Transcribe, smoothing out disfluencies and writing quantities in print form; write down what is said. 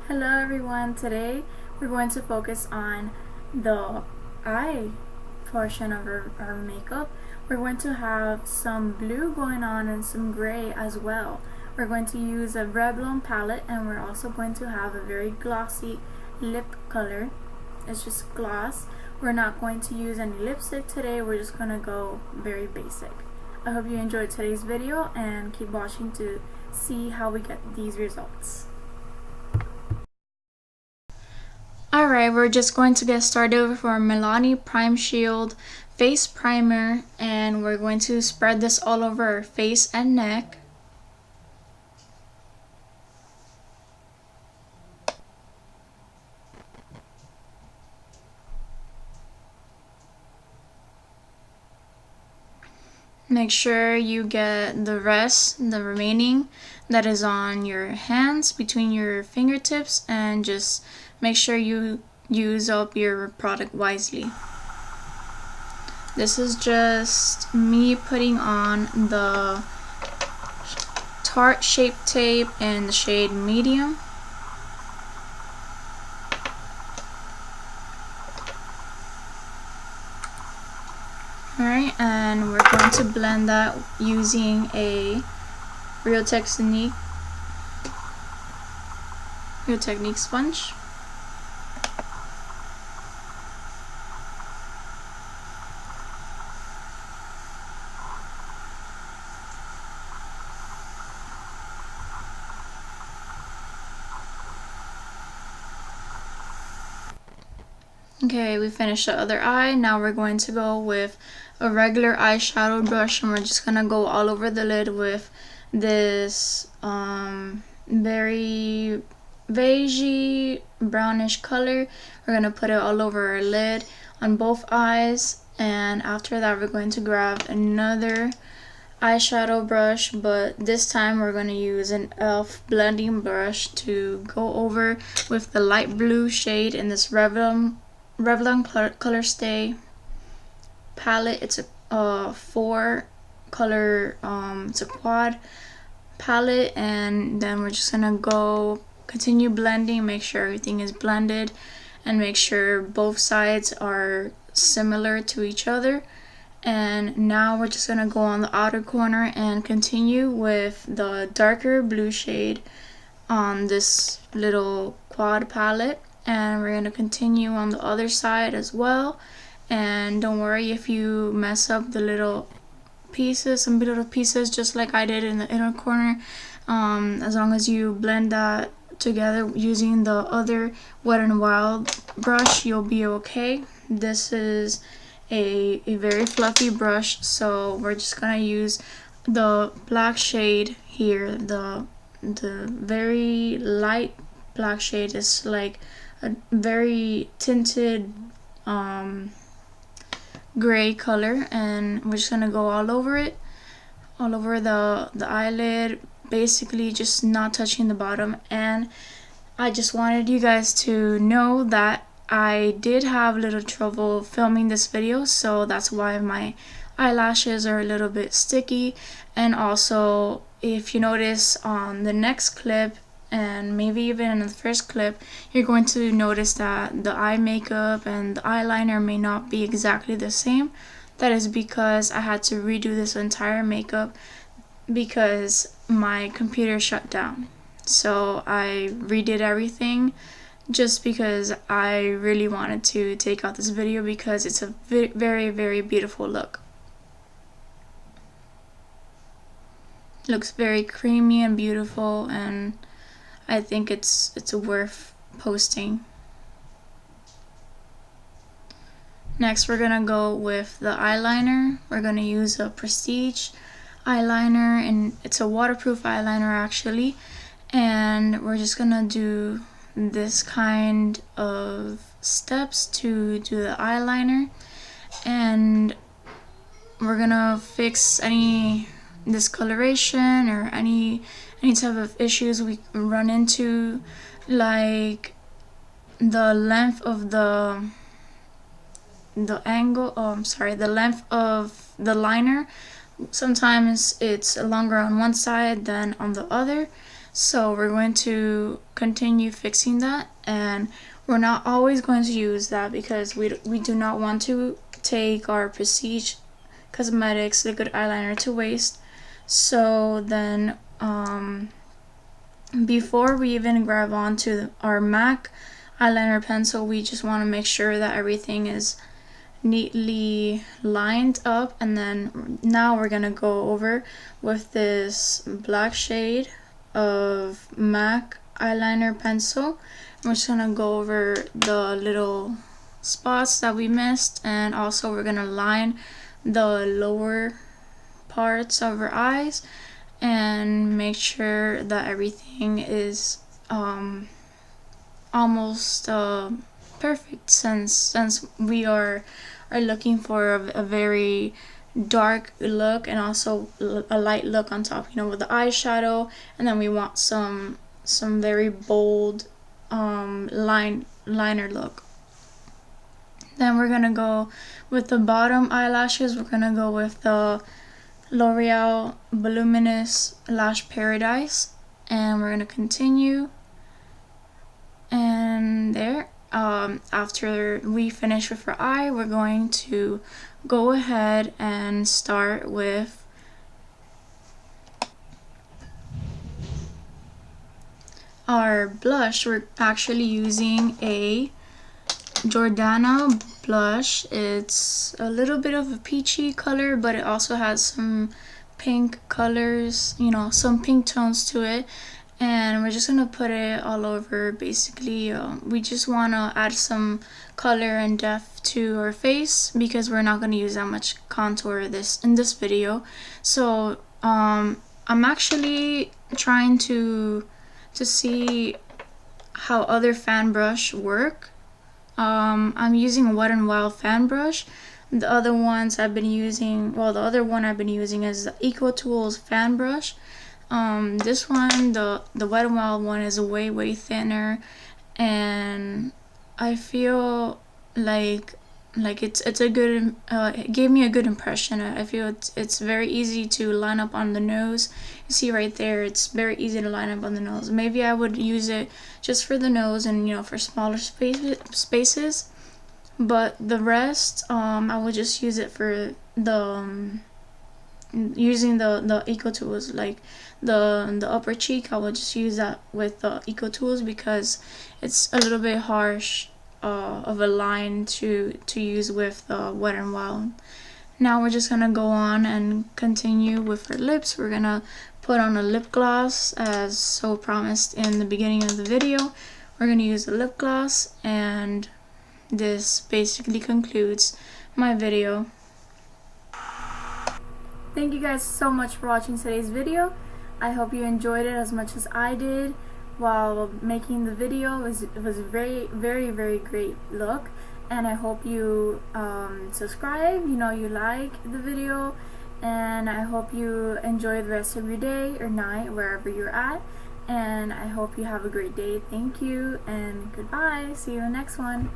Hello everyone, today we're going to focus on the eye portion of our makeup. We're going to have some blue going on and some gray as well. We're going to use a Revlon palette, and we're also going to have a very glossy lip color. It's just gloss. We're not going to use any lipstick today, we're just going to go very basic. I hope you enjoyed today's video and keep watching to see how we get these results. Alright, we're just going to get started for Milani Prime Shield Face Primer, and we're going to spread this all over our face and neck. Make sure you get the remaining that is on your hands, between your fingertips, and just make sure you use up your product wisely. This is just me putting on the Tarte Shape Tape in the shade Medium. Alright, and we're going to blend that using a Real Technique sponge. Okay, we finished the other eye. Now we're going to go with a regular eyeshadow brush, and we're just gonna go all over the lid with this very beigey brownish color. We're gonna put it all over our lid on both eyes, and after that we're going to grab another eyeshadow brush, but this time we're going to use an e.l.f. blending brush to go over with the light blue shade in this Revlon Color Stay palette. It's a 4 color, it's a quad palette, and then we're just gonna go continue blending, make sure everything is blended, and make sure both sides are similar to each other. And now we're just gonna go on the outer corner and continue with the darker blue shade on this little quad palette, and we're gonna continue on the other side as well. And don't worry if you mess up the little pieces, some little pieces, just like I did in the inner corner. As long as you blend that together using the other Wet n Wild brush, you'll be okay. This is a very fluffy brush, so we're just gonna use the black shade here. The very light black shade is like a very tinted gray color, and we're just gonna go all over it, all over the eyelid, basically just not touching the bottom. And I just wanted you guys to know that I did have a little trouble filming this video, so that's why my eyelashes are a little bit sticky. And also, if you notice on the next clip, and maybe even in the first clip, you're going to notice that the eye makeup and the eyeliner may not be exactly the same. That is because I had to redo this entire makeup because my computer shut down. So I redid everything just because I really wanted to take out this video, because it's a very, very beautiful look. It looks very creamy and beautiful, and I think it's worth posting. Next, we're gonna go with the eyeliner. We're gonna use a Prestige eyeliner, and it's a waterproof eyeliner actually. And we're just gonna do this kind of steps to do the eyeliner, and we're gonna fix any discoloration or any type of issues we run into, like the length of the length of the liner. Sometimes it's longer on one side than on the other, So we're going to continue fixing that, and we're not always going to use that because we do not want to take our Prestige Cosmetics liquid eyeliner to waste. So then before we even grab onto our MAC eyeliner pencil, we just want to make sure that everything is neatly lined up. And then now we're gonna go over with this black shade of MAC eyeliner pencil. We're just gonna go over the little spots that we missed, and also we're gonna line the lower parts of our eyes and make sure that everything is almost perfect, since we are looking for a very dark look and also a light look on top, you know, with the eyeshadow, and then we want some very bold liner look. Then we're gonna go with the bottom eyelashes. We're gonna go with the L'Oreal Voluminous Lash Paradise, and we're gonna continue. And there, after we finish with our eye, we're going to go ahead and start with our blush. We're actually using a Jordana blush. It's a little bit of a peachy color, but it also has some pink colors, you know, some pink tones to it. And we're just gonna put it all over. Basically, we just wanna add some color and depth to our face because we're not gonna use that much contour in this video. So I'm actually trying to see how other fan brush work. I'm using a Wet n Wild Fanbrush. The other ones I've been using, well, the other one I've been using is the Ecotools fan brush. This one, the Wet n Wild one, is way thinner, and I feel like it's a good, it gave me a good impression. I feel it's very easy to line up on the nose. You see right there, it's very easy to line up on the nose. Maybe I would use it just for the nose and, you know, for smaller spaces, but the rest, I would just use it for the using the Ecotools. Like the upper cheek, I would just use that with the Ecotools because it's a little bit harsh of a line to use with the Wet n Wild. Now we're just gonna go on and continue with our lips. We're gonna put on a lip gloss as so promised in the beginning of the video. We're gonna use a lip gloss, and this basically concludes my video. Thank you guys so much for watching today's video. I hope you enjoyed it as much as I did while making the video. It was a very great look, and I hope you subscribe, you know, you like the video, and I hope you enjoy the rest of your day or night wherever you're at, and I hope you have a great day. Thank you and goodbye. See you in the next one.